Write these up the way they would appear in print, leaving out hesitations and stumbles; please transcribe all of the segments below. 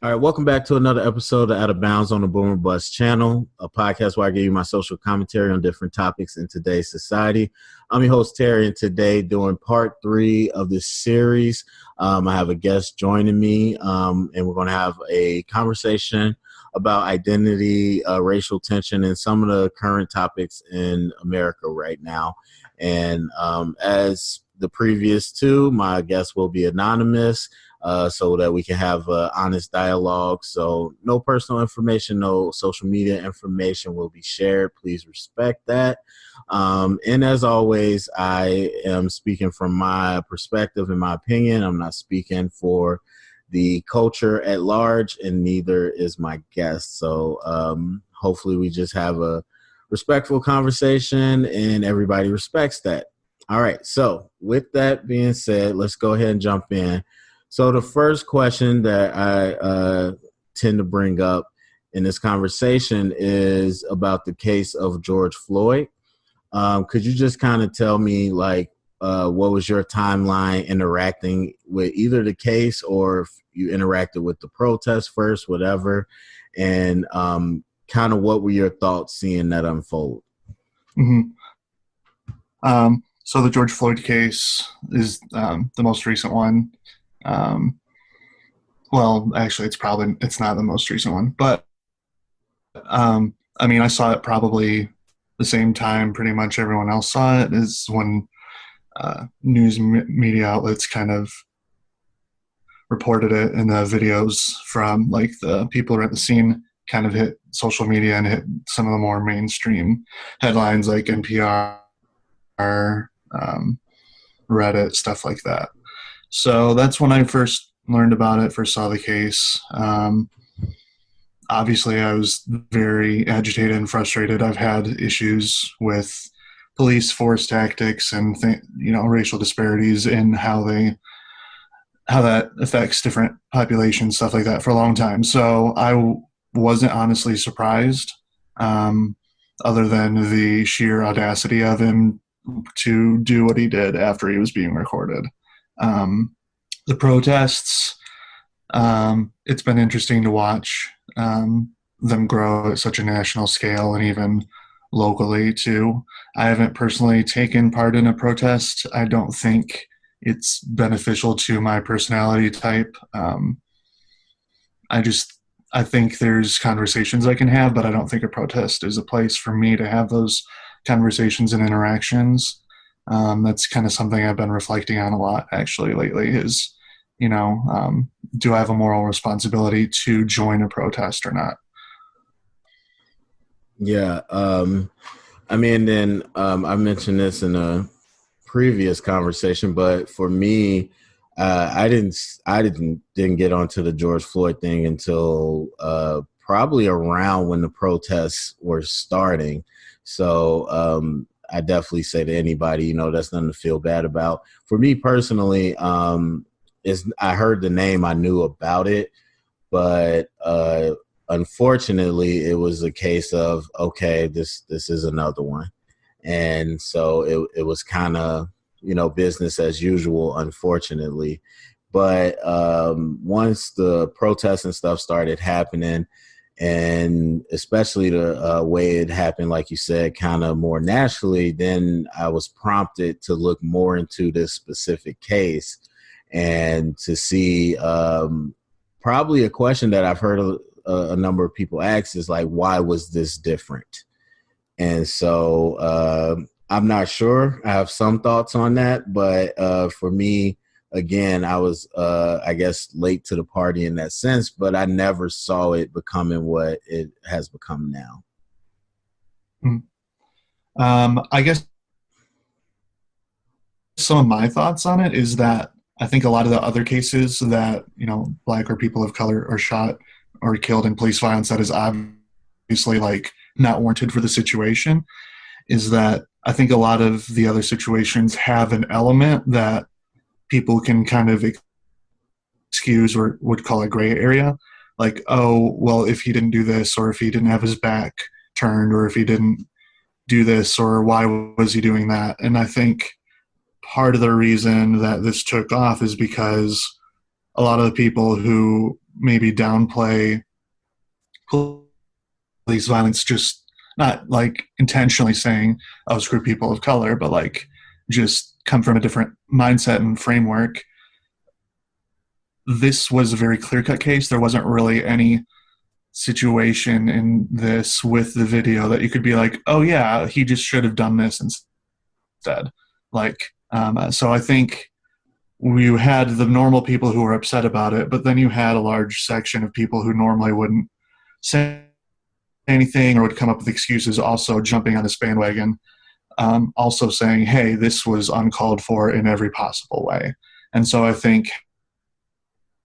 All right, welcome back to another episode of Out of Bounds on the Boomer Bust channel, a podcast where I give you my social commentary on different topics in today's society. I'm your host, Terry, and today doing part 3 of this series. I have a guest joining me, and we're going to have a conversation about identity, racial tension, and some of the current topics in America right now. And as the previous two, my guest will be anonymous. So that we can have honest dialogue. So no personal information, no social media information will be shared. Please respect that. And as always, I am speaking from my perspective and my opinion. I'm not speaking for the culture at large, and neither is my guest. So hopefully we just have a respectful conversation and everybody respects that. All right. So with that being said, let's go ahead and jump in. So the first question that I tend to bring up in this conversation is about the case of George Floyd. Could you just kind of tell me, like, what was your timeline interacting with either the case, or if you interacted with the protest first, whatever, and kind of what were your thoughts seeing that unfold? Mm-hmm. So the George Floyd case is the most recent one. Well, actually, it's not the most recent one, but I saw it probably the same time pretty much everyone else saw it, is when news media outlets kind of reported it, and the videos from like the people who were at the scene kind of hit social media and hit some of the more mainstream headlines like NPR, Reddit, stuff like that. So that's when I first learned about it, first saw the case. Obviously, I was very agitated and frustrated. I've had issues with police force tactics and racial disparities in how that affects different populations, stuff like that, for a long time. So I wasn't honestly surprised, other than the sheer audacity of him to do what he did after he was being recorded. The protests, it's been interesting to watch them grow at such a national scale and even locally too. I haven't personally taken part in a protest. I don't think it's beneficial to my personality type. I think there's conversations I can have, but I don't think a protest is a place for me to have those conversations and interactions. That's kind of something I've been reflecting on a lot actually lately is, do I have a moral responsibility to join a protest or not? Yeah. I mentioned this in a previous conversation, but for me, I didn't get onto the George Floyd thing until probably around when the protests were starting. So I definitely say to anybody, that's nothing to feel bad about. For me personally, I heard the name, I knew about it, but unfortunately, it was a case of, okay, this is another one. And so it was kind of, business as usual, unfortunately. But once the protests and stuff started happening, and especially the way it happened, like you said, kind of more nationally, then I was prompted to look more into this specific case and to see probably a question that I've heard a number of people ask is like, why was this different? And so I'm not sure. I have some thoughts on that, but for me, again, I was, I guess, late to the party in that sense, but I never saw it becoming what it has become now. I guess some of my thoughts on it is that I think a lot of the other cases that, Black or people of color are shot or killed in police violence that is obviously like not warranted for the situation, is that I think a lot of the other situations have an element that people can kind of excuse or would call a gray area. Like, oh, well, if he didn't do this, or if he didn't have his back turned, or if he didn't do this, or why was he doing that? And I think part of the reason that this took off is because a lot of the people who maybe downplay police violence, just not like intentionally saying, oh, screw people of color, but like just come from a different mindset and framework. This was a very clear-cut case. There wasn't really any situation in this with the video that you could be like, oh yeah, he just should have done this instead. Like, so I think you had the normal people who were upset about it, but then you had a large section of people who normally wouldn't say anything or would come up with excuses, also jumping on this bandwagon, also saying, hey, this was uncalled for in every possible way. And so I think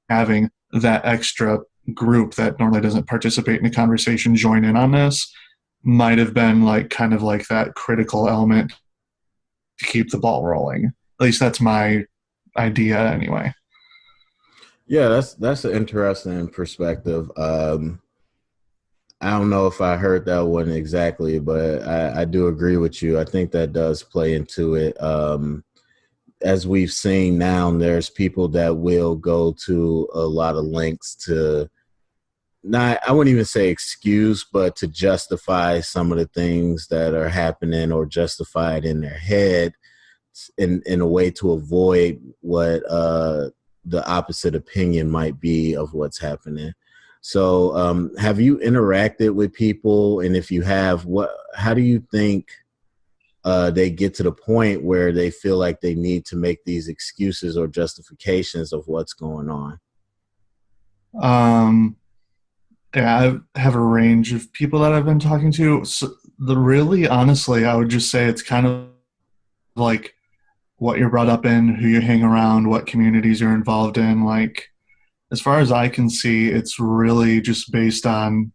having that extra group that normally doesn't participate in the conversation join in on this might have been like kind of like that critical element to keep the ball rolling. At least that's my idea anyway. Yeah, that's an interesting perspective. I don't know if I heard that one exactly, but I do agree with you. I think that does play into it. As we've seen now, there's people that will go to a lot of lengths to not, I wouldn't even say excuse, but to justify some of the things that are happening or justify it in their head in a way to avoid what the opposite opinion might be of what's happening. So have you interacted with people? And if you have, how do you think they get to the point where they feel like they need to make these excuses or justifications of what's going on? Yeah, I have a range of people that I've been talking to. So really, honestly, I would just say it's kind of like what you're brought up in, who you hang around, what communities you're involved in. Like, as far as I can see, it's really just based on,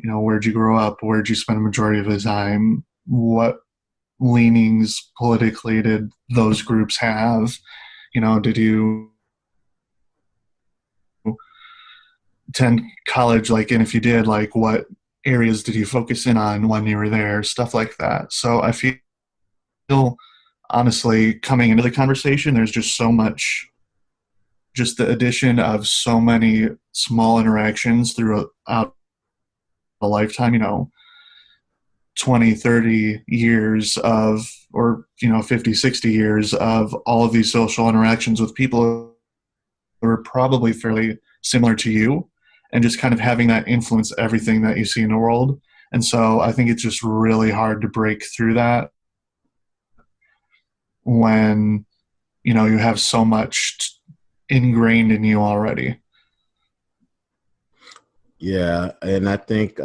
where'd you grow up? Where'd you spend the majority of the time? What leanings politically did those groups have? Did you attend college? Like, and if you did, like, what areas did you focus in on when you were there? Stuff like that. So I feel, honestly, coming into the conversation, there's just so much, just the addition of so many small interactions throughout a lifetime, 20, 30 years of, or 50, 60 years of all of these social interactions with people who are probably fairly similar to you, and just kind of having that influence everything that you see in the world. And so I think it's just really hard to break through that when you have so much ingrained in you already. Yeah, and I think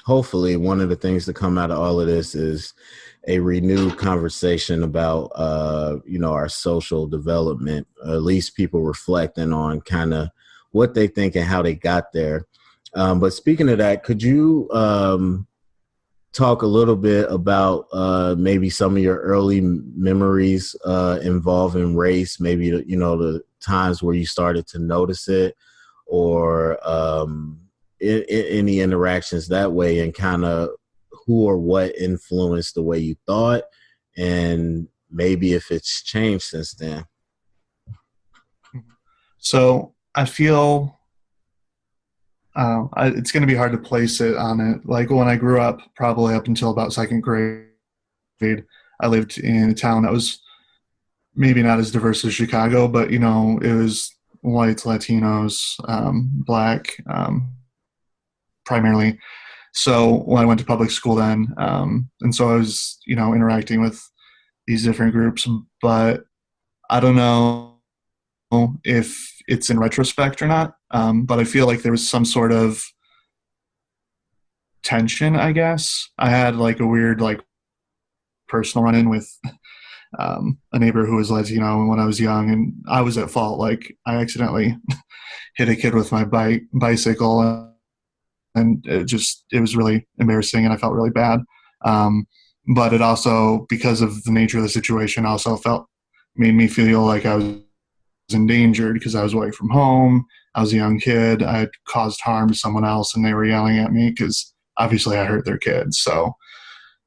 hopefully one of the things to come out of all of this is a renewed conversation about our social development, at least people reflecting on kind of what they think and how they got there. But speaking of that, could you talk a little bit about maybe some of your early memories involving race, maybe the times where you started to notice it, or any interactions that way, and kind of who or what influenced the way you thought, and maybe if it's changed since then? So I feel it's going to be hard to place it on it. Like, when I grew up, probably up until about second grade, I lived in a town that was maybe not as diverse as Chicago, but it was whites, Latinos, Black, primarily. So when I went to public school then, and so I was, interacting with these different groups, but I don't know if it's in retrospect or not. But I feel like there was some sort of tension, I guess. I had like a weird, like, personal run-in with a neighbor who was Latino when I was young, and I was at fault. Like, I accidentally hit a kid with my bicycle, and it was really embarrassing, and I felt really bad. But it also, because of the nature of the situation, also made me feel like I was endangered because I was away from home. I was a young kid. I had caused harm to someone else, and they were yelling at me because obviously I hurt their kids. So,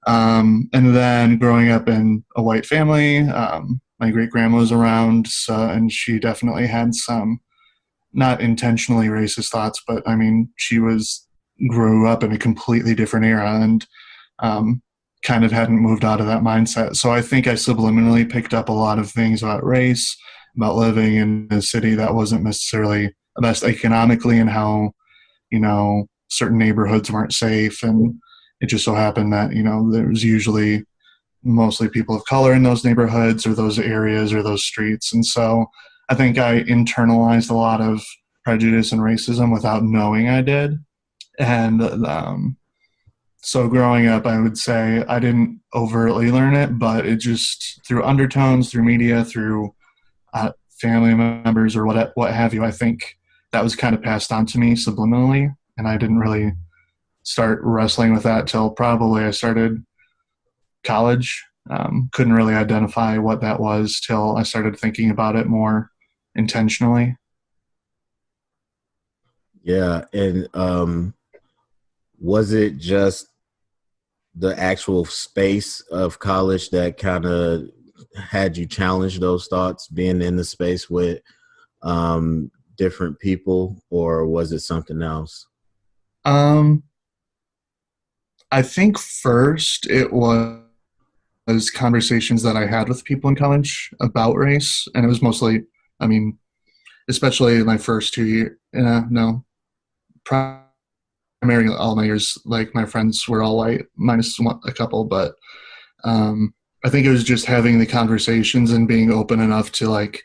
and then growing up in a white family, my great grandma was around, and she definitely had some not intentionally racist thoughts, but I mean, she grew up in a completely different era and kind of hadn't moved out of that mindset. So I think I subliminally picked up a lot of things about race, about living in a city that wasn't necessarily the best economically, and how, certain neighborhoods weren't safe. And it just so happened that, there was usually mostly people of color in those neighborhoods or those areas or those streets. And so I think I internalized a lot of prejudice and racism without knowing I did. And so growing up, I would say I didn't overtly learn it, but it just through undertones, through media, through family members or what have you. I think that was kind of passed on to me subliminally, and I didn't really start wrestling with that till probably I started college. Couldn't really identify what that was till I started thinking about it more intentionally. Yeah, and was it just the actual space of college that kind of had you challenge those thoughts, being in the space with different people, or was it something else? I think first it was conversations that I had with people in college about race, and it was mostly, I mean, especially my first 2 years. No, primarily all my years, like my friends were all white, minus a couple, but I think it was just having the conversations and being open enough to like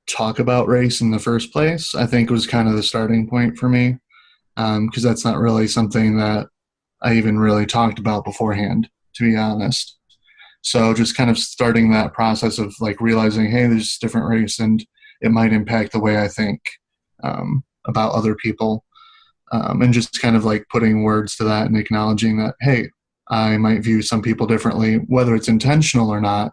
talk about race in the first place. I think was kind of the starting point for me, because that's not really something that I even really talked about beforehand, to be honest. So just kind of starting that process of like realizing, hey, there's different race and it might impact the way I think about other people, and just kind of like putting words to that and acknowledging that, hey, I might view some people differently, whether it's intentional or not,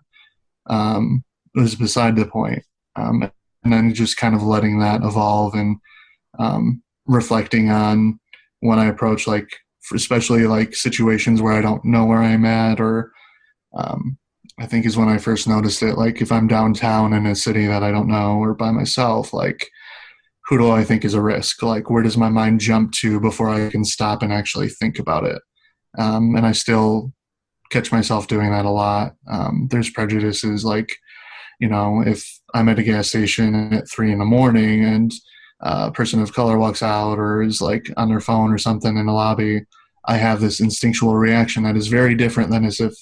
is beside the point. And then just kind of letting that evolve and reflecting on when I approach, like, especially like situations where I don't know where I'm at, or I think is when I first noticed it. Like if I'm downtown in a city that I don't know or by myself, like who do I think is a risk? Like where does my mind jump to before I can stop and actually think about it? And I still catch myself doing that a lot. There's prejudices like, if I'm at a gas station at 3 a.m. and a person of color walks out or is like on their phone or something in the lobby, I have this instinctual reaction that is very different than as if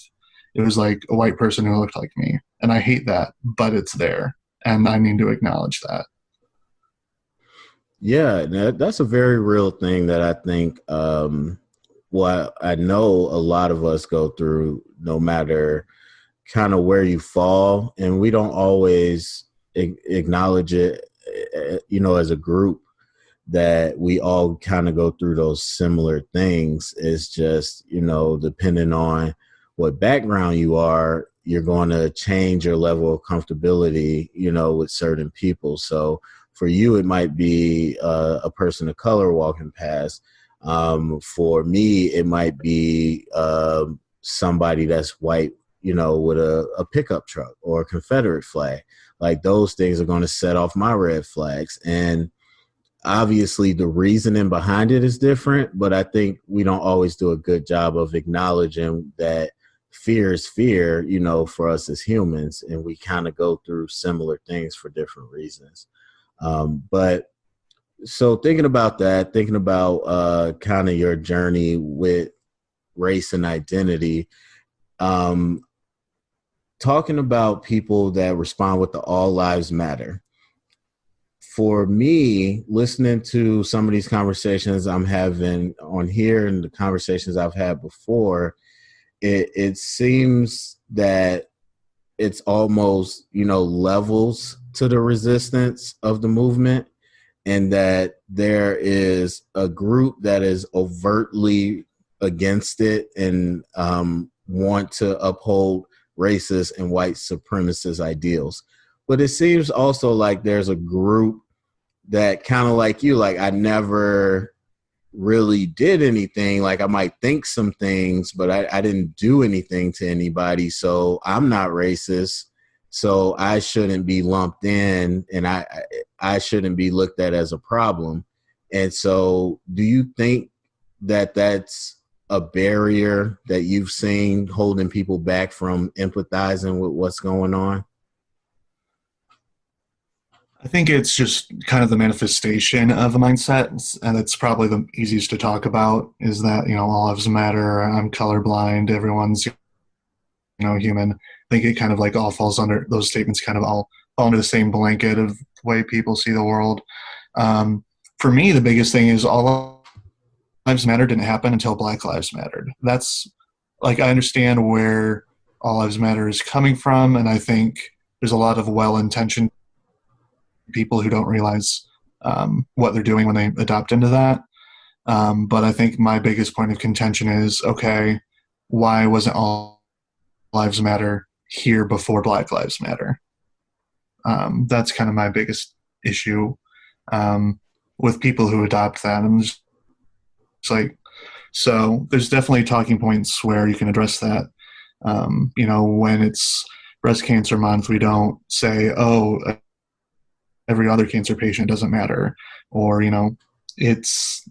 it was like a white person who looked like me. And I hate that, but it's there. And I need to acknowledge that. Yeah, that's a very real thing that I think, what I know a lot of us go through, no matter kind of where you fall, and we don't always acknowledge it, as a group, that we all kind of go through those similar things. It's just, depending on what background you are, you're going to change your level of comfortability, with certain people. So for you, it might be a person of color walking past. For me, it might be somebody that's white, with a pickup truck or a Confederate flag. Like those things are going to set off my red flags. And obviously the reasoning behind it is different, but I think we don't always do a good job of acknowledging that fear is fear, for us as humans, and we kind of go through similar things for different reasons. But so thinking about kind of your journey with race and identity, talking about people that respond with the All Lives Matter. For me, listening to some of these conversations I'm having on here and the conversations I've had before, it seems that it's almost, levels to the resistance of the movement, and that there is a group that is overtly against it and want to uphold racist and white supremacist ideals. But it seems also like there's a group that kind of like you, like I never really did anything. Like I might think some things, but I didn't do anything to anybody. So I'm not racist. so I shouldn't be lumped in, and I shouldn't be looked at as a problem. And so, do you think that that's a barrier that you've seen holding people back from empathizing with what's going on? I think it's just kind of the manifestation of a mindset, and it's probably the easiest to talk about. Is that all lives matter? I'm colorblind. Everyone's human. I think it kind of like all falls under those statements. Kind of all fall under the same blanket of the way people see the world. For me, the biggest thing is all lives matter didn't happen until Black Lives Mattered. That's like I understand where all lives matter is coming from, and I think there's a lot of well-intentioned people who don't realize what they're doing when they adopt into that. But I think my biggest point of contention is, okay, why wasn't all lives matter here before Black Lives Matter? That's kind of my biggest issue with people who adopt that. I'm just like, so there's definitely talking points where you can address that. When it's breast cancer month, we don't say, oh, every other cancer patient doesn't matter, or it's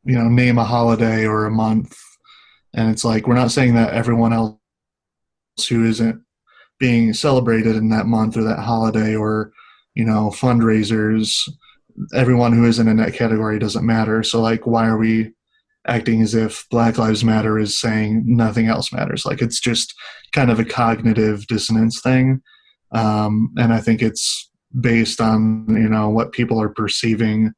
name a holiday or a month, and it's like we're not saying that everyone else who isn't being celebrated in that month or that holiday or fundraisers, everyone who isn't in that category doesn't matter. So like, why are we acting as if Black Lives Matter is saying nothing else matters? Like, it's just kind of a cognitive dissonance thing, and I think it's based on what people are perceiving,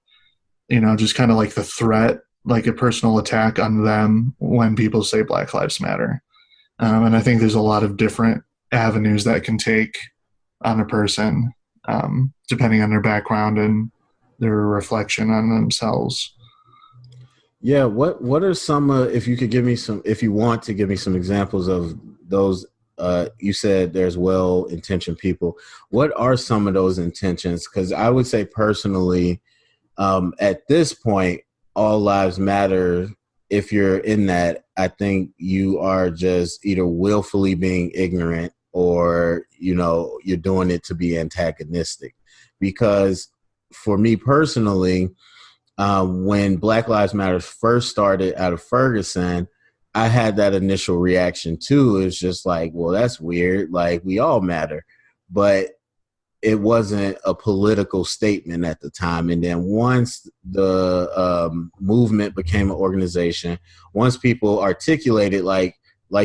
just kind of like the threat, like a personal attack on them when people say Black Lives Matter. And I think there's a lot of different avenues that can take on a person, depending on their background and their reflection on themselves. Yeah, what are some if you could give me some, if you want to give me some examples of those. You said there's well-intentioned people. What are some of those intentions? Because I would say personally, at this point, all lives matter. If you're in that, I think you are just either willfully being ignorant or, you're doing it to be antagonistic. Because for me personally, when Black Lives Matter first started out of Ferguson, I had that initial reaction too. It's just like, well, that's weird. Like, we all matter, but it wasn't a political statement at the time. And then once the movement became an organization, once people articulated, like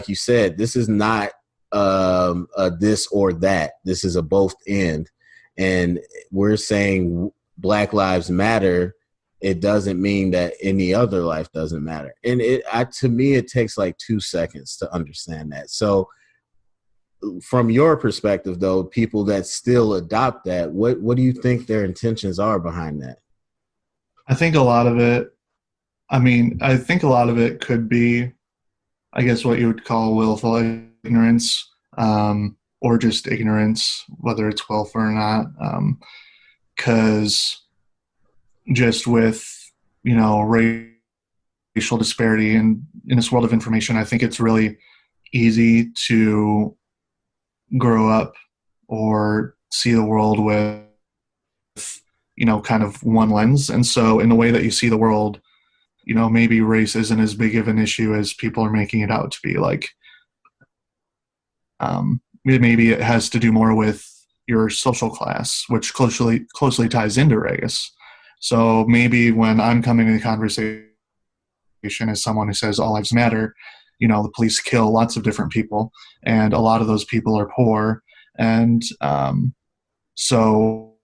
you said, this is not a this or that. This is a both end. And we're saying Black Lives Matter. It doesn't mean that any other life doesn't matter. And to me, it takes like 2 seconds to understand that. So from your perspective, though, people that still adopt that, what do you think their intentions are behind that? I think a lot of it could be, I guess, what you would call willful ignorance, or just ignorance, whether it's willful or not. Because just with racial disparity and in this world of information, I think it's really easy to grow up or see the world with kind of one lens. And so in the way that you see the world, maybe race isn't as big of an issue as people are making it out to be. Like, maybe it has to do more with your social class, which closely ties into race. So maybe when I'm coming into conversation as someone who says all lives matter, the police kill lots of different people, and a lot of those people are poor. And so,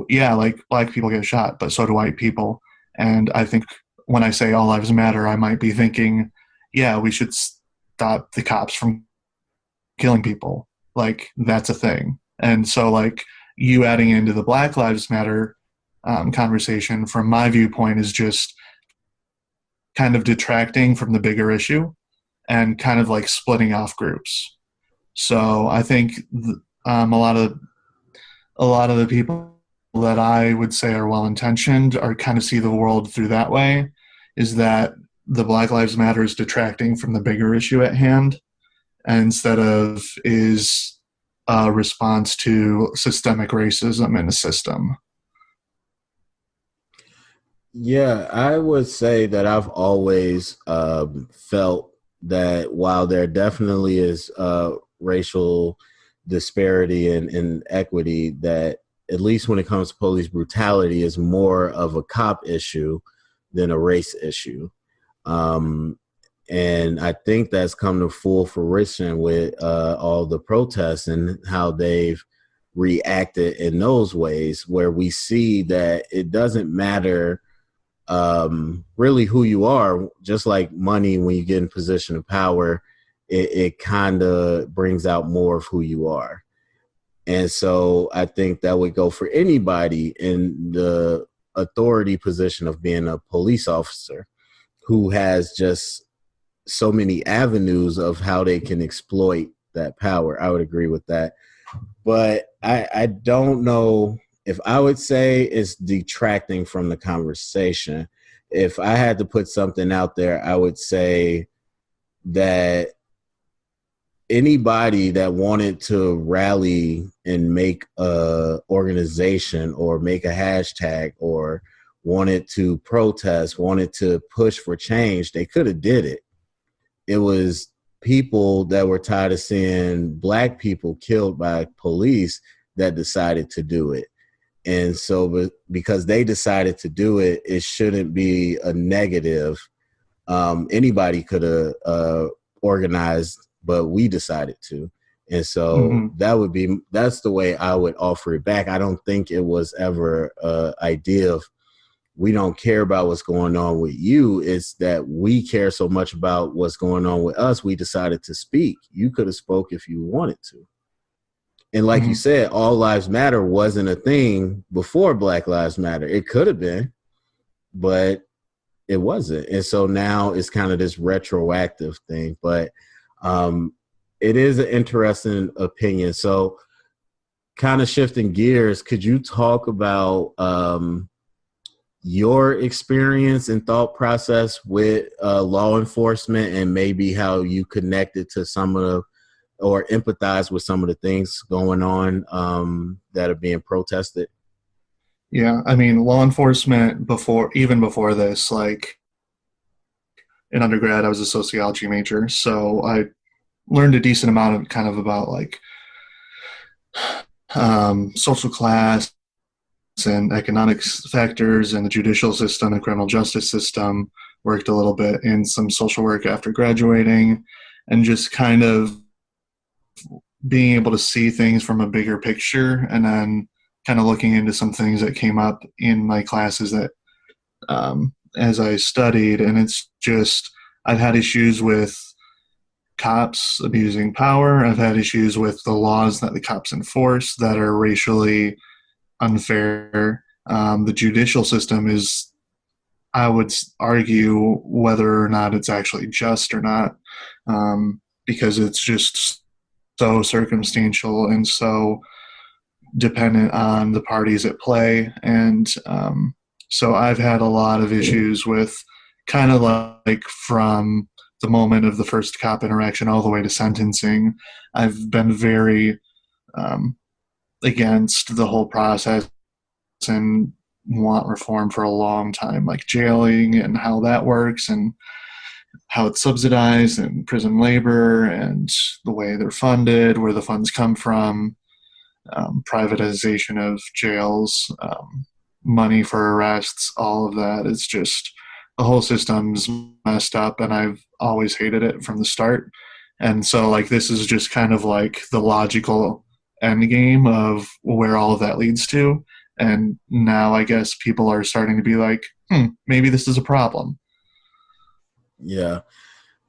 yeah, like Black people get shot, but so do white people. And I think when I say all lives matter, I might be thinking, yeah, we should stop the cops from killing people. Like, that's a thing. And so, like, you adding into the Black Lives Matter conversation, from my viewpoint, is just kind of detracting from the bigger issue and kind of like splitting off groups. So I think a lot of the people that I would say are well-intentioned are kind of see the world through that way, is that the Black Lives Matter is detracting from the bigger issue at hand, and instead of is a response to systemic racism in the system? Yeah, I would say that I've always felt that while there definitely is racial disparity and equity, that at least when it comes to police brutality is more of a cop issue than a race issue. Um, and I think that's come to full fruition with all the protests and how they've reacted in those ways, where we see that it doesn't matter really who you are. Just like money, when you get in position of power, it kind of brings out more of who you are. And so I think that would go for anybody in the authority position of being a police officer who has just so many avenues of how they can exploit that power. I would agree with that. But I don't know if I would say it's detracting from the conversation. If I had to put something out there, I would say that anybody that wanted to rally and make a organization or make a hashtag or wanted to protest, wanted to push for change, they could have did it. It was people that were tired of seeing Black people killed by police that decided to do it. And so because they decided to do it, it shouldn't be a negative. Anybody could have organized, but we decided to. And so that's the way I would offer it back. I don't think it was ever an idea of we don't care about what's going on with you. It's that we care so much about what's going on with us. We decided to speak. You could have spoke if you wanted to. And like you said, all lives matter wasn't a thing before Black Lives Matter. It could have been, but it wasn't. And so now it's kind of this retroactive thing. But it is an interesting opinion. So kind of shifting gears, could you talk about your experience and thought process with law enforcement and maybe how you connected to some of the or empathize with some of the things going on that are being protested? Yeah, I mean, law enforcement even before this, like in undergrad, I was a sociology major, so I learned a decent amount of kind of about like social class and economics factors and the judicial system and criminal justice system. Worked a little bit in some social work after graduating, and just kind of being able to see things from a bigger picture, and then kind of looking into some things that came up in my classes that as I studied. And it's just, I've had issues with cops abusing power. I've had issues with the laws that the cops enforce that are racially unfair. The judicial system is, I would argue, whether or not it's actually just or not, because it's just so circumstantial and so dependent on the parties at play. And so I've had a lot of issues with kind of like from the moment of the first cop interaction all the way to sentencing. I've been very against the whole process and want reform for a long time, like jailing and how that works and how it's subsidized and prison labor and the way they're funded, where the funds come from, privatization of jails, money for arrests, all of that. It's just, the whole system's messed up, and I've always hated it from the start. And so like this is just kind of like the logical end game of where all of that leads to. And now I guess people are starting to be like, maybe this is a problem. Yeah.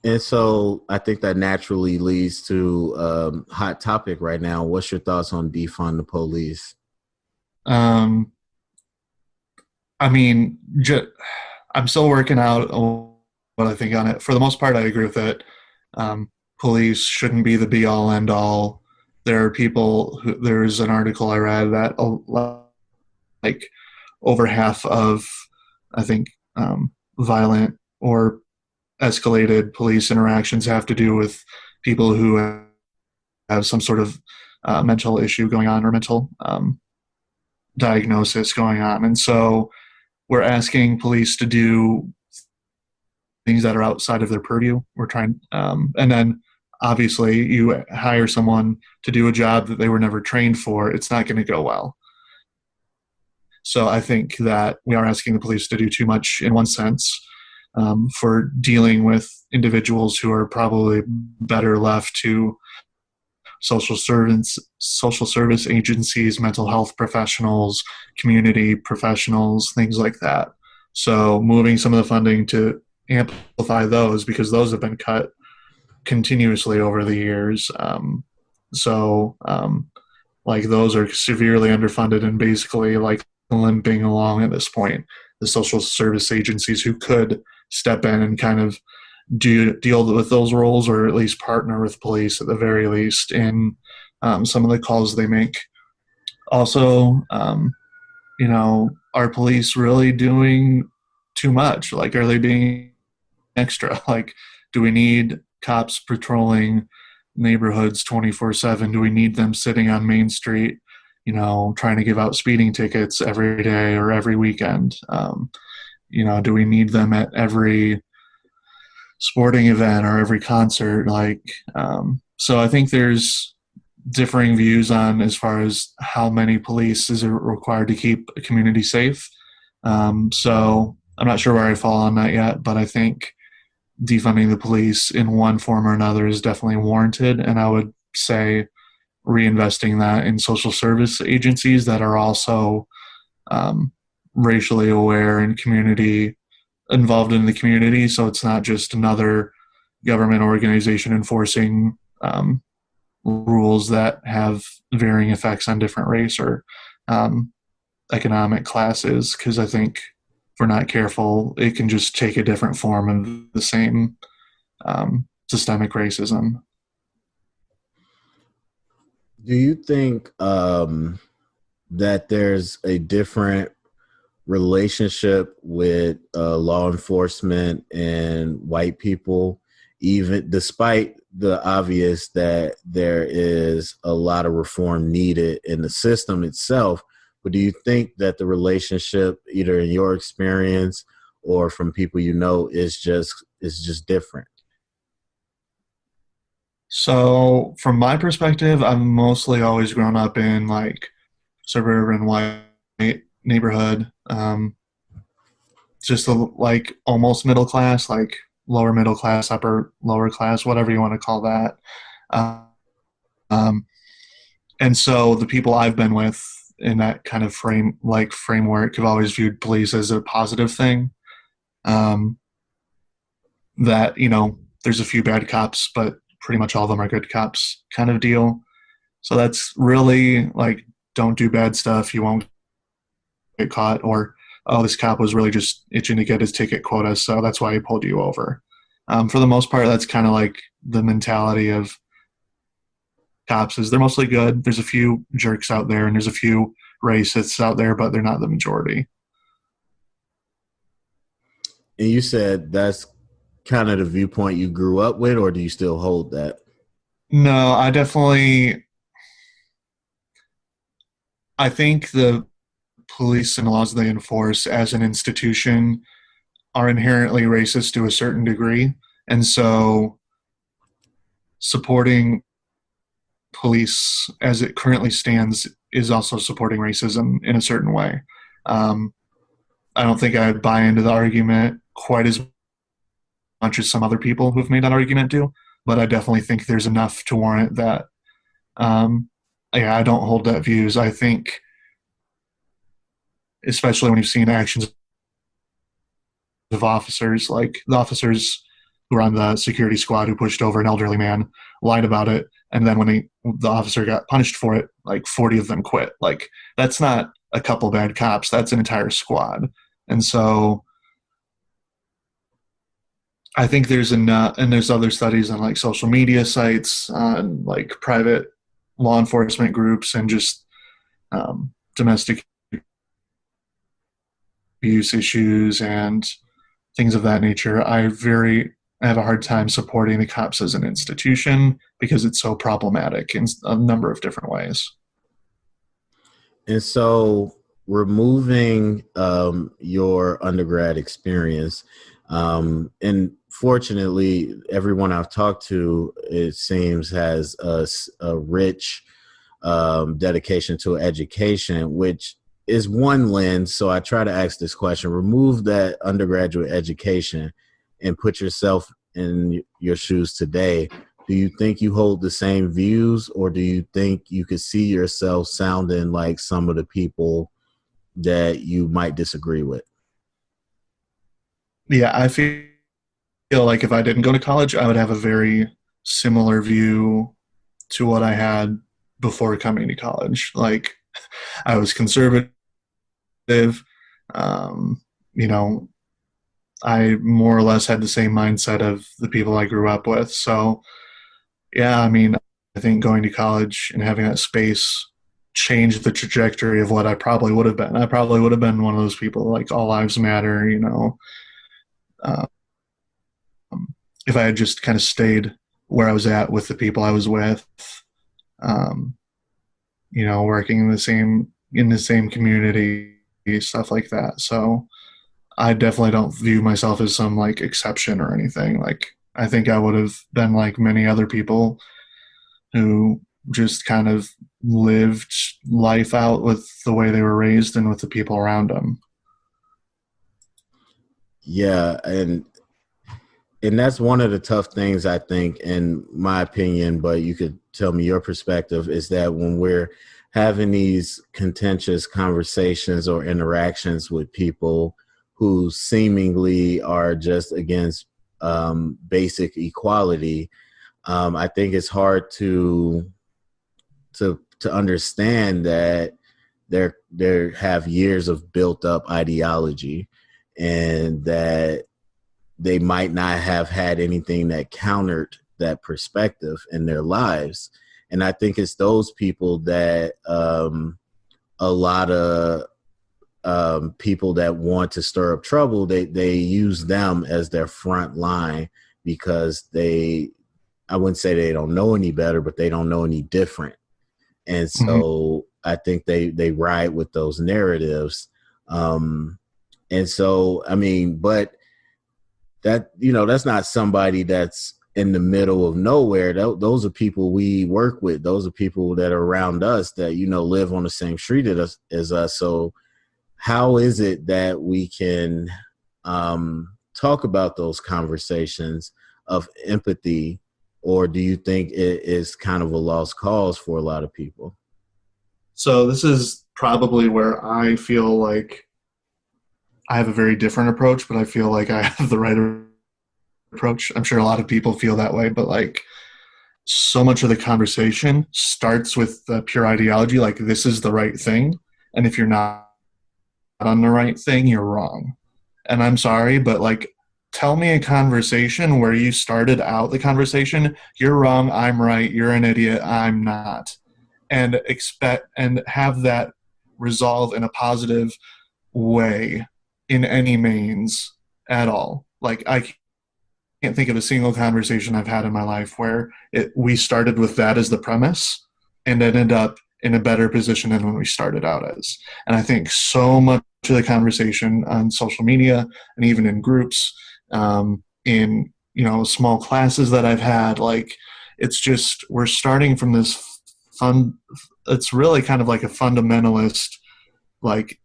And so I think that naturally leads to hot topic right now. What's your thoughts on defund the police? I mean, I'm still working out what I think on it. For the most part, I agree with it. Police shouldn't be the be all end all. There are people there's an article I read that like over half of, I think, violent or escalated police interactions have to do with people who have some sort of mental issue going on, or mental diagnosis going on. And so we're asking police to do things that are outside of their purview. We're trying, and then obviously you hire someone to do a job that they were never trained for, it's not going to go well. So I think that we are asking the police to do too much in one sense, for dealing with individuals who are probably better left to social service agencies, mental health professionals, community professionals, things like that. So moving some of the funding to amplify those, because those have been cut continuously over the years. Like those are severely underfunded and basically like limping along at this point. The social service agencies who could step in and kind of deal with those roles, or at least partner with police at the very least in some of the calls they make. Also, are police really doing too much? Like, are they being extra? Like, do we need cops patrolling neighborhoods 24/7? Do we need them sitting on Main Street, trying to give out speeding tickets every day or every weekend? Do we need them at every sporting event or every concert? So I think there's differing views on as far as how many police is required to keep a community safe. So I'm not sure where I fall on that yet, but I think defunding the police in one form or another is definitely warranted. And I would say reinvesting that in social service agencies that are also racially aware and community involved in the community. So it's not just another government organization enforcing rules that have varying effects on different race or economic classes. Because I think if we're not careful, it can just take a different form of the same systemic racism. Do you think that there's a different relationship with law enforcement and white people, even despite the obvious that there is a lot of reform needed in the system itself? But do you think that the relationship, either in your experience or from people is just different? So from my perspective, I've mostly always grown up in like suburban white neighborhood, just like almost middle class, like lower middle class, upper lower class, whatever you want to call that. And so the people I've been with in that kind of framework have always viewed police as a positive thing. That, there's a few bad cops, but pretty much all of them are good cops kind of deal. So that's really like, don't do bad stuff, you won't get caught, or, oh, this cop was really just itching to get his ticket quota, so that's why he pulled you over. For the most part, that's kind of like the mentality of cops, is they're mostly good. There's a few jerks out there and there's a few racists out there, but they're not the majority. And you said that's kind of the viewpoint you grew up with, or do you still hold that? No, I think the police and the laws they enforce as an institution are inherently racist to a certain degree. And so supporting police as it currently stands is also supporting racism in a certain way. I don't think I buy into the argument quite as much as some other people who've made that argument do, but I definitely think there's enough to warrant that. I don't hold that views. I think, especially when you've seen actions of officers, like the officers who were on the security squad who pushed over an elderly man, lied about it, and then when the officer got punished for it, like 40 of them quit. Like, that's not a couple bad cops, that's an entire squad. And so I think there's enough, and there's other studies on like social media sites, on like private law enforcement groups, and just domestic abuse issues and things of that nature. I very I have a hard time supporting the cops as an institution because it's so problematic in a number of different ways. And so, removing your undergrad experience, and fortunately, everyone I've talked to, it seems, has a rich dedication to education, which is one lens. So I try to ask this question: remove that undergraduate education and put yourself in your shoes today. Do you think you hold the same views, or do you think you could see yourself sounding like some of the people that you might disagree with? Yeah, I feel like if I didn't go to college, I would have a very similar view to what I had before coming to college. Like, I was conservative. Um, you know, I more or less had the same mindset of the people I grew up with. So, yeah, I mean, I think going to college and having that space changed the trajectory of what I probably would have been. I probably would have been one of those people like all lives matter, um, if I had just kind of stayed where I was at with the people I was with, um, working in the same community, stuff like that. So I definitely don't view myself as some like exception or anything. Like, I think I would have been like many other people who just kind of lived life out with the way they were raised and with the people around them. Yeah, and that's one of the tough things, I think, in my opinion, but you could tell me your perspective, is that when we're having these contentious conversations or interactions with people who seemingly are just against basic equality, I think it's hard to understand that they have years of built up ideology, and that they might not have had anything that countered that perspective in their lives. And I think it's those people that a lot of people that want to stir up trouble, they use them as their front line, because I wouldn't say they don't know any better, but they don't know any different. And Mm-hmm. so I think they ride with those narratives. And so, I mean, but that's not somebody that's in the middle of nowhere. Those are people we work with. Those are people that are around us that, live on the same street as us. So how is it that we can talk about those conversations of empathy, or do you think it is kind of a lost cause for a lot of people? So this is probably where I feel like I have a very different approach, but I feel like I have the right approach. I'm sure a lot of people feel that way, but like, so much of the conversation starts with the pure ideology, like this is the right thing. And if you're not on the right thing, you're wrong. And I'm sorry, but like, tell me a conversation where you started out the conversation, you're wrong, I'm right, you're an idiot, I'm not. And expect and have that resolve in a positive way in any means at all. Like, I can't think of a single conversation I've had in my life where we started with that as the premise and ended up in a better position than when we started out as. And I think so much of the conversation on social media and even in groups, in small classes that I've had, like, it's just, we're starting from this fun. It's really kind of like a fundamentalist, like,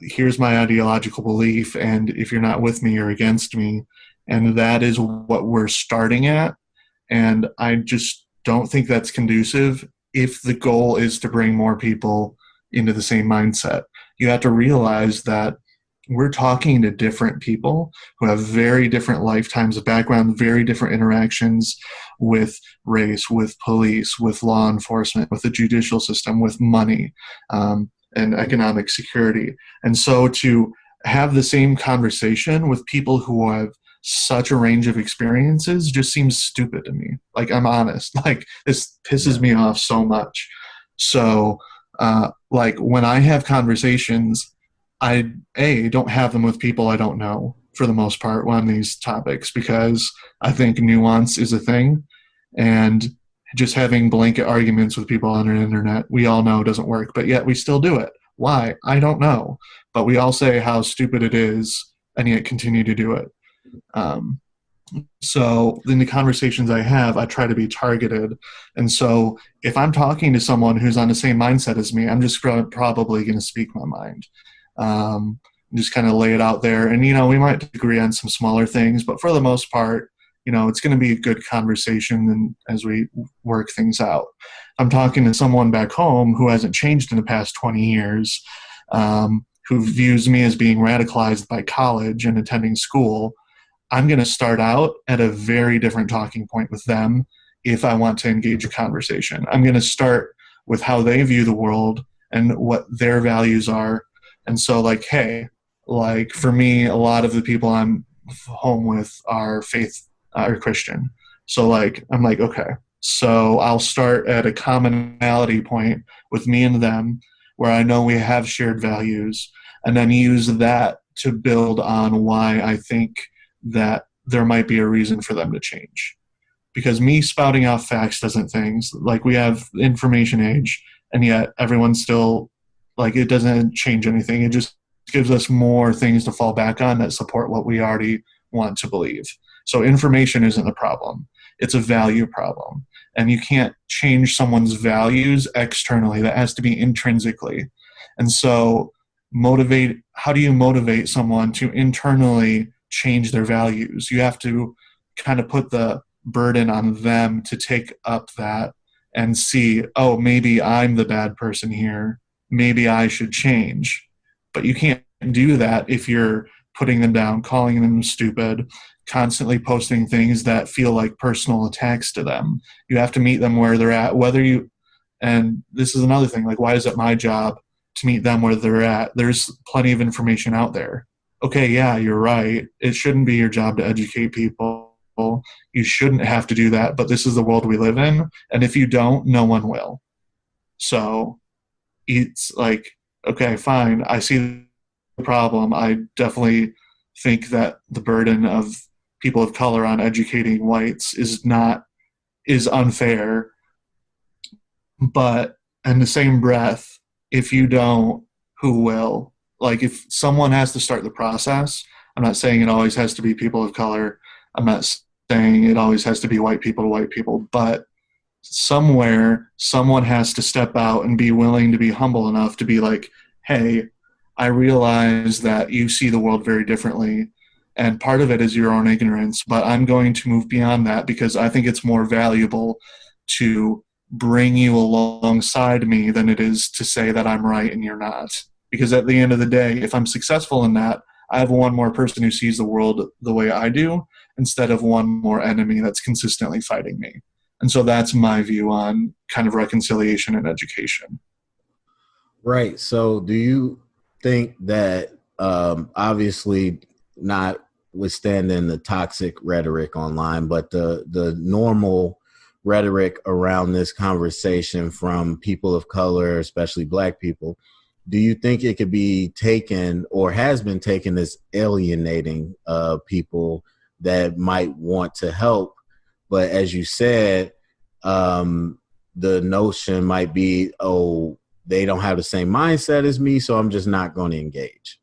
here's my ideological belief, and if you're not with me, you're against me. And that is what we're starting at. And I just don't think that's conducive if the goal is to bring more people into the same mindset. You have to realize that we're talking to different people who have very different lifetimes of background, very different interactions with race, with police, with law enforcement, with the judicial system, with money, and economic security. And so to have the same conversation with people who have such a range of experiences just seems stupid to me. Like, I'm honest. Like, this pisses me off so much. So, like, when I have conversations, I don't have them with people I don't know. for the most part on these topics, because I think nuance is a thing, and just having blanket arguments with people on the internet, we all know doesn't work, but yet we still do it. Why? I don't know. But we all say how stupid it is and yet continue to do it. Um, so in the conversations I have, I try to be targeted. And so if I'm talking to someone who's on the same mindset as me, I'm just probably going to speak my mind. Just kind of lay it out there. And, we might agree on some smaller things, but for the most part, it's going to be a good conversation and as we work things out. I'm talking to someone back home who hasn't changed in the past 20 years, who views me as being radicalized by college and attending school. I'm going to start out at a very different talking point with them if I want to engage a conversation. I'm going to start with how they view the world and what their values are. And so, hey, for me, a lot of the people I'm home with are Christian. So I'm okay. So I'll start at a commonality point with me and them where I know we have shared values, and then use that to build on why I think that there might be a reason for them to change. Because me spouting out facts doesn't things. We have information age, and yet everyone's still, it doesn't change anything. It just gives us more things to fall back on that support what we already want to believe. So information isn't the problem. It's a value problem. And you can't change someone's values externally. That has to be intrinsically. And so how do you motivate someone to internally change their values? You have to kind of put the burden on them to take up that and see, oh, maybe I'm the bad person here. Maybe I should change. But you can't do that if you're putting them down, calling them stupid, constantly posting things that feel like personal attacks to them. You have to meet them where they're at, and this is another thing, why is it my job to meet them where they're at? There's plenty of information out there. Okay, yeah, you're right. It shouldn't be your job to educate people. You shouldn't have to do that, but this is the world we live in, and if you don't, no one will. So it's okay, fine, I see the problem. I definitely think that the burden of people of color on educating whites is unfair. But in the same breath, if you don't, who will? If someone has to start the process, I'm not saying it always has to be people of color. I'm not saying it always has to be white people to white people, but somewhere someone has to step out and be willing to be humble enough to be hey, I realize that you see the world very differently, and part of it is your own ignorance, but I'm going to move beyond that because I think it's more valuable to bring you alongside me than it is to say that I'm right and you're not. Because at the end of the day, if I'm successful in that, I have one more person who sees the world the way I do instead of one more enemy that's consistently fighting me. And so that's my view on kind of reconciliation and education. Right. So do you think that obviously notwithstanding the toxic rhetoric online, but the normal rhetoric around this conversation from people of color, especially Black people, do you think it could be taken or has been taken as alienating people that might want to help? But as you said, the notion might be, oh, they don't have the same mindset as me, so I'm just not going to engage.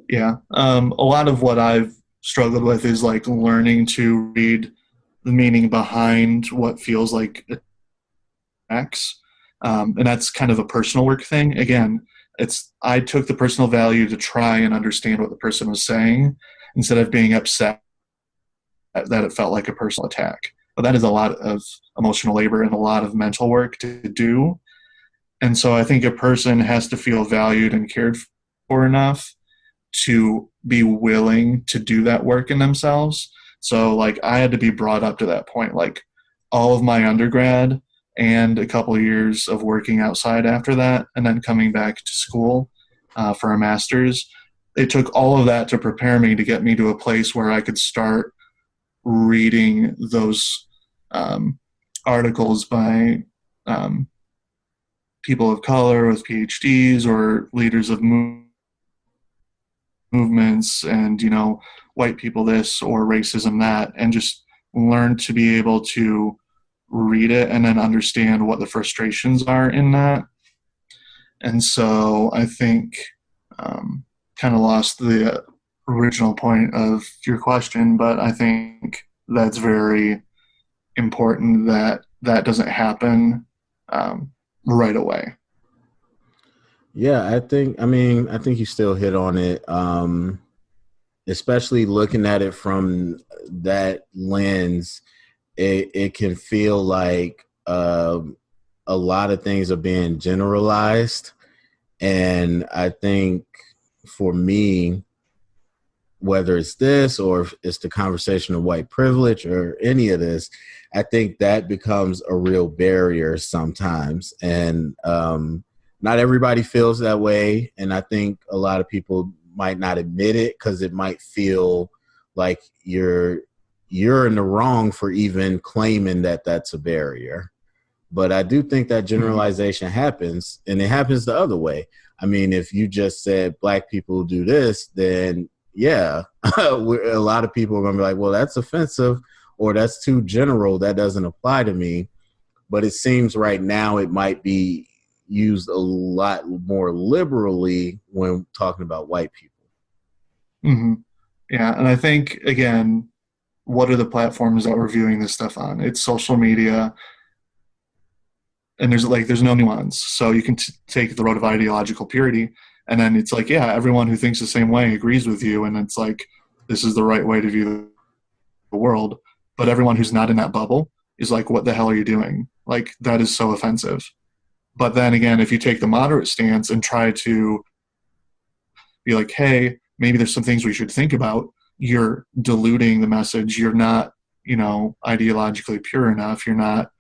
Yeah. A lot of what I've struggled with is learning to read the meaning behind what feels like attacks. And that's kind of a personal work thing. Again, I took the personal value to try and understand what the person was saying instead of being upset that it felt like a personal attack. But that is a lot of emotional labor and a lot of mental work to do. And so I think a person has to feel valued and cared for enough to be willing to do that work in themselves. So I had to be brought up to that point. All of my undergrad and a couple of years of working outside after that, and then coming back to school for a master's, it took all of that to prepare me to get me to a place where I could start reading those articles by people of color with PhDs or leaders of movement movements and, white people this or racism that, and just learn to be able to read it and then understand what the frustrations are in that. And so I think kind of lost the original point of your question, but I think that's very important that that doesn't happen right away. Yeah, I think you still hit on it. Especially looking at it from that lens, it can feel like a lot of things are being generalized. And I think for me, whether it's this or if it's the conversation of white privilege or any of this, I think that becomes a real barrier sometimes. And not everybody feels that way. And I think a lot of people might not admit it because it might feel like you're in the wrong for even claiming that that's a barrier. But I do think that generalization happens, and it happens the other way. I mean, if you just said black people do this, then yeah, a lot of people are going to be like, well, that's offensive or that's too general. That doesn't apply to me. But it seems right now it might be used a lot more liberally when talking about white people. Mm-hmm. Yeah, and I think, again, what are the platforms that we're viewing this stuff on? It's social media, and there's no nuance. So you can take the road of ideological purity, and then it's like, yeah, everyone who thinks the same way agrees with you, and it's like, this is the right way to view the world. But everyone who's not in that bubble is like, what the hell are you doing? Like, that is so offensive. But then again, if you take the moderate stance and try to be like, hey, maybe there's some things we should think about, you're diluting the message. You're not, ideologically pure enough. You're not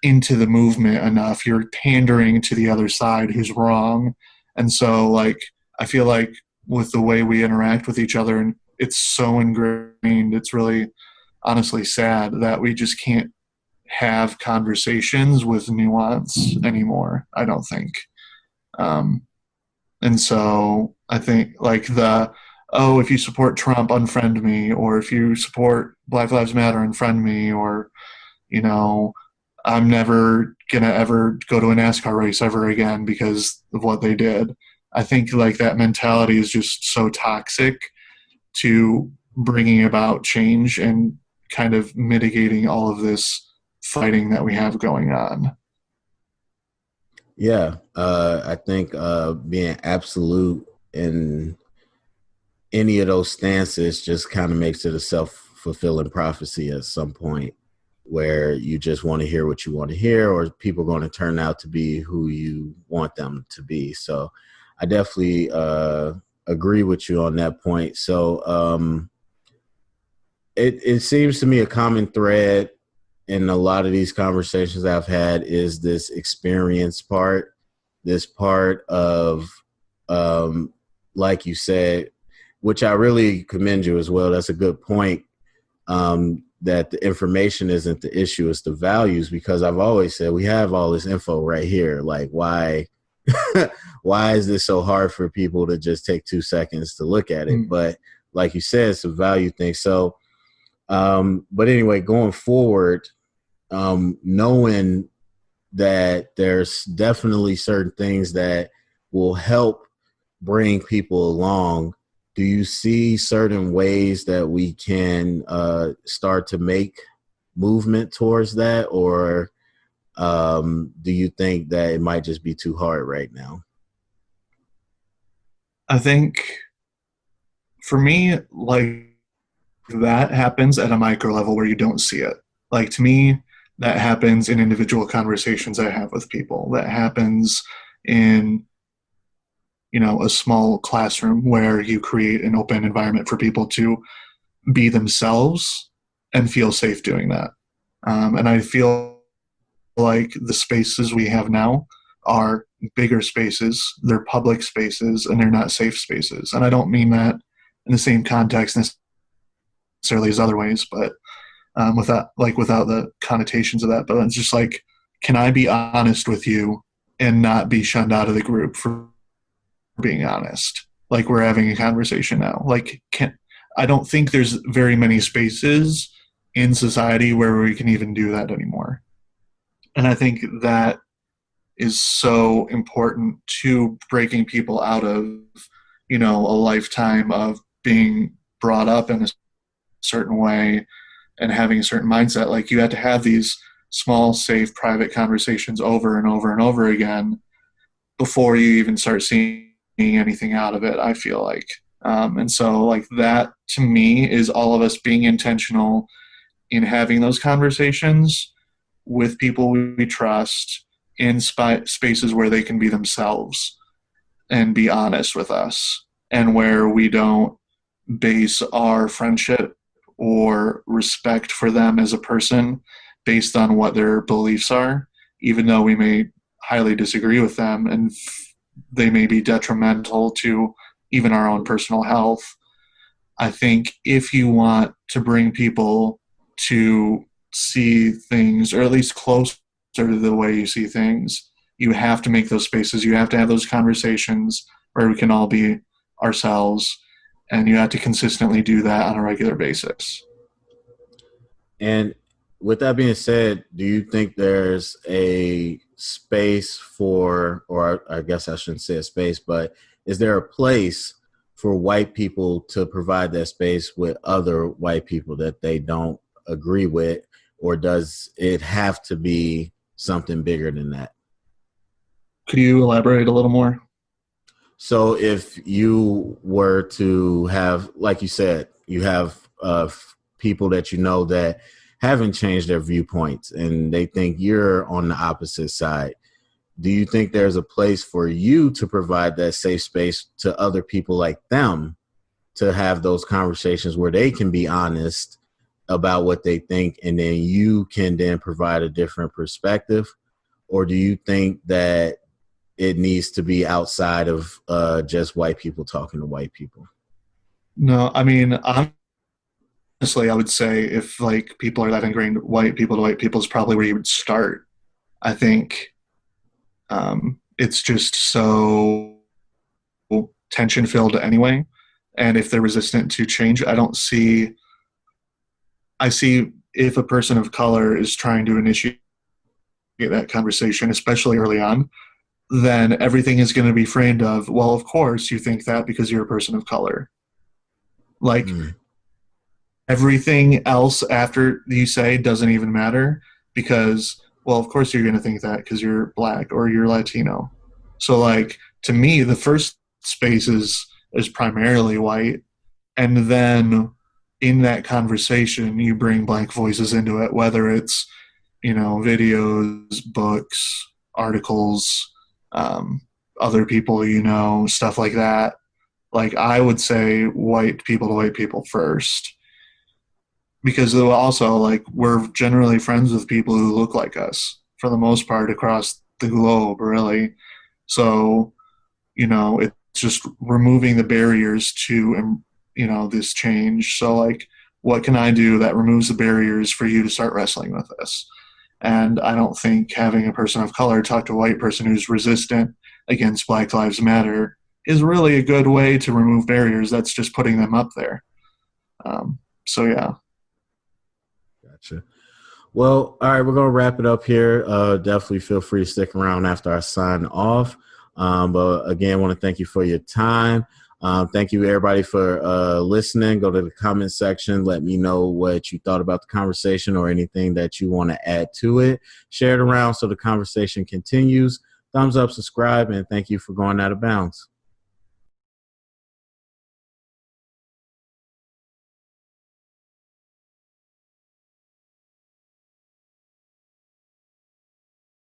into the movement enough. You're pandering to the other side who's wrong. And so, like, I feel like with the way we interact with each other, and it's so ingrained, it's really honestly sad that we just can't have conversations with nuance anymore, I don't think. And so I think like if you support Trump, unfriend me, or if you support Black Lives Matter, unfriend me, or, I'm never going to ever go to a NASCAR race ever again because of what they did. I think like that mentality is just so toxic to bringing about change and kind of mitigating all of this fighting that we have going on. Yeah, I think being absolute in any of those stances just kind of makes it a self-fulfilling prophecy at some point, where you just want to hear what you want to hear, or people are going to turn out to be who you want them to be. So I definitely agree with you on that point. So it seems to me a common thread in a lot of these conversations I've had is this experience part, this part of, like you said, which I really commend you as well. That's a good point. That the information isn't the issue, it's the values, because I've always said we have all this info right here. Like, why is this so hard for people to just take 2 seconds to look at it? But like you said, it's a value thing. So, but anyway, going forward, knowing that there's definitely certain things that will help bring people along, do you see certain ways that we can start to make movement towards that? Or do you think that it might just be too hard right now? I think for me, like, that happens at a micro level where you don't see it. Like, to me, that happens in individual conversations I have with people. That happens in, a small classroom where you create an open environment for people to be themselves and feel safe doing that. And I feel like the spaces we have now are bigger spaces, they're public spaces, and they're not safe spaces. And I don't mean that in the same context necessarily as other ways, but without the connotations of that. But it's just like, can I be honest with you and not be shunned out of the group for being honest? like we're having a conversation now. I don't think there's very many spaces in society where we can even do that anymore. And I think that is so important to breaking people out of, a lifetime of being brought up in a certain way and having a certain mindset. Like, you had to have these small, safe, private conversations over and over and over again before you even start seeing anything out of it, I feel like. And so, like, that to me is all of us being intentional in having those conversations with people we trust in spaces where they can be themselves and be honest with us, and where we don't base our friendship or respect for them as a person based on what their beliefs are, even though we may highly disagree with them and they may be detrimental to even our own personal health. I think if you want to bring people to see things, or at least closer to the way you see things, you have to make those spaces. You have to have those conversations where we can all be ourselves, and you have to consistently do that on a regular basis. And with that being said, do you think there's a space for, or I guess I shouldn't say a space, but is there a place for white people to provide that space with other white people that they don't agree with, or does it have to be something bigger than that? Could you elaborate a little more? So if you were to have, like you said, you have people that you know that haven't changed their viewpoints and they think you're on the opposite side, do you think there's a place for you to provide that safe space to other people like them to have those conversations where they can be honest about what they think, and then you can then provide a different perspective? Or do you think that it needs to be outside of just white people talking to white people? No, I mean, honestly, I would say if like people are that ingrained, white people to white people is probably where you would start. I think it's just so tension filled anyway. And if they're resistant to change, I see if a person of color is trying to initiate that conversation, especially early on, then everything is going to be framed of, well, of course you think that because you're a person of color. Like, everything else after you say doesn't even matter because, well, of course you're going to think that because you're black or you're Latino. So, like, to me, the first space is primarily white, and then in that conversation you bring black voices into it, whether it's videos, books, articles, other people, stuff like that. Like, I would say white people to white people first, because also, like, we're generally friends with people who look like us for the most part across the globe, really. So, it's just removing the barriers to, this change. So, like, what can I do that removes the barriers for you to start wrestling with this? And I don't think having a person of color talk to a white person who's resistant against Black Lives Matter is really a good way to remove barriers. That's just putting them up there. So, yeah. Gotcha. Well, all right, we're going to wrap it up here. Definitely feel free to stick around after I sign off. But again, I want to thank you for your time. Thank you, everybody, for listening. Go to the comment section. Let me know what you thought about the conversation or anything that you want to add to it. Share it around so the conversation continues. Thumbs up, subscribe, and thank you for going out of bounds.